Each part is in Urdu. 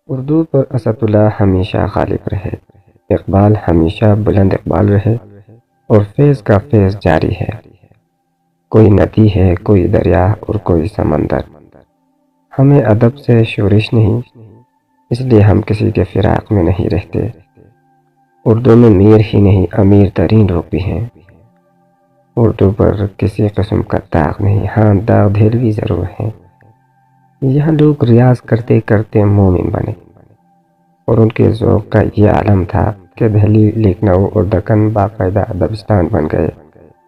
اردو پر اسد اللہ ہمیشہ غالب رہے، اقبال ہمیشہ بلند اقبال رہے، اور فیض کا فیض جاری ہے۔ کوئی ندی ہے، کوئی دریا اور کوئی سمندر، ہمیں ادب سے شورش نہیں، اس لیے ہم کسی کے فراق میں نہیں رہتے۔ اردو میں میر ہی نہیں، امیر ترین لوگ بھی ہیں۔ اردو پر کسی قسم کا داغ نہیں، ہاں داغ دھیلوی ضرور ہیں۔ یہاں لوگ ریاض کرتے کرتے مومن بنے، اور ان کے ذوق کا یہ عالم تھا کہ دہلی، لکھنؤ اور دکن باقاعدہ دبستان بن گئے،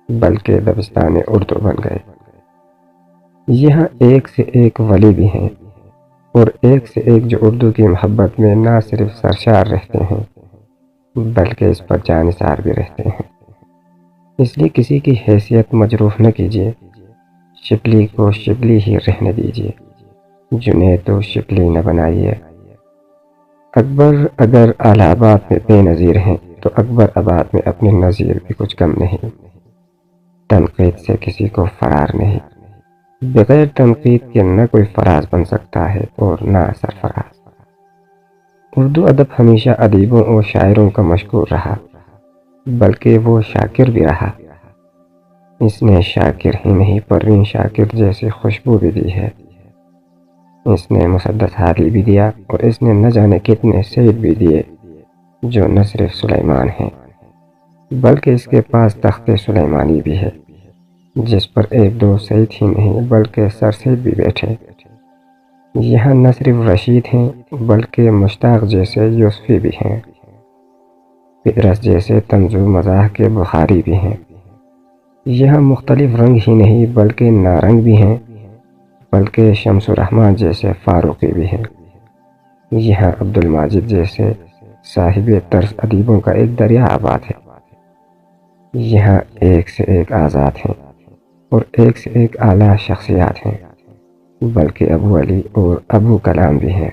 بلکہ دبستان اردو بن گئے۔ یہاں ایک سے ایک ولی بھی ہیں، اور ایک سے ایک جو اردو کی محبت میں نہ صرف سرشار رہتے ہیں بلکہ اس پر جانثار بھی رہتے ہیں۔ اس لیے کسی کی حیثیت مجروح نہ کیجیے، شبلی کو شبلی ہی رہنے دیجیے، جنید تو شبلی نہ بنائیے۔ اکبر اگر اعلی آباد میں بے نظیر ہیں تو اکبر آباد میں اپنے نظیر بھی کچھ کم نہیں۔ تنقید سے کسی کو فرار نہیں، بغیر تنقید کے نہ کوئی فراز بن سکتا ہے اور نہ سرفراز۔ اردو ادب ہمیشہ ادیبوں اور شاعروں کا مشکور رہا، بلکہ وہ شاکر بھی رہا۔ اس نے شاکر ہی نہیں، پروین شاکر جیسی خوشبو بھی دی ہے، اس نے مسدس حالی بھی دیا، اور اس نے نہ جانے کتنے سید بھی دیے جو نہ صرف سلیمان ہیں بلکہ اس کے پاس تخت سلیمانی بھی ہے، جس پر ایک دو سید ہی نہیں بلکہ سر سید بھی بیٹھے۔ یہاں نہ صرف رشید ہیں بلکہ مشتاق جیسے یوسفی بھی ہیں، پیرس جیسے طنز و مزاح کے بخاری بھی ہیں۔ یہاں مختلف رنگ ہی نہیں بلکہ نارنگ بھی ہیں، بلکہ شمس الرحمن جیسے فاروقی بھی ہیں۔ یہاں عبد الماجد جیسے صاحب طرز ادیبوں کا ایک دریا آباد ہے۔ یہاں ایک سے ایک آزاد ہیں، اور ایک سے ایک اعلیٰ شخصیات ہیں، بلکہ ابو علی اور ابو کلام بھی ہیں۔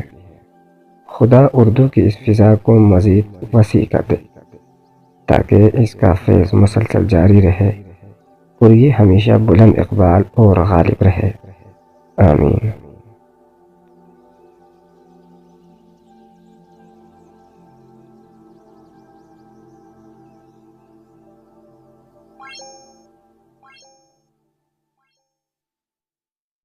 خدا اردو کی اس فضا کو مزید وسیع کر دے تاکہ اس کا فیض مسلسل جاری رہے، اور یہ ہمیشہ بلند اقبال اور غالب رہے۔ آمین۔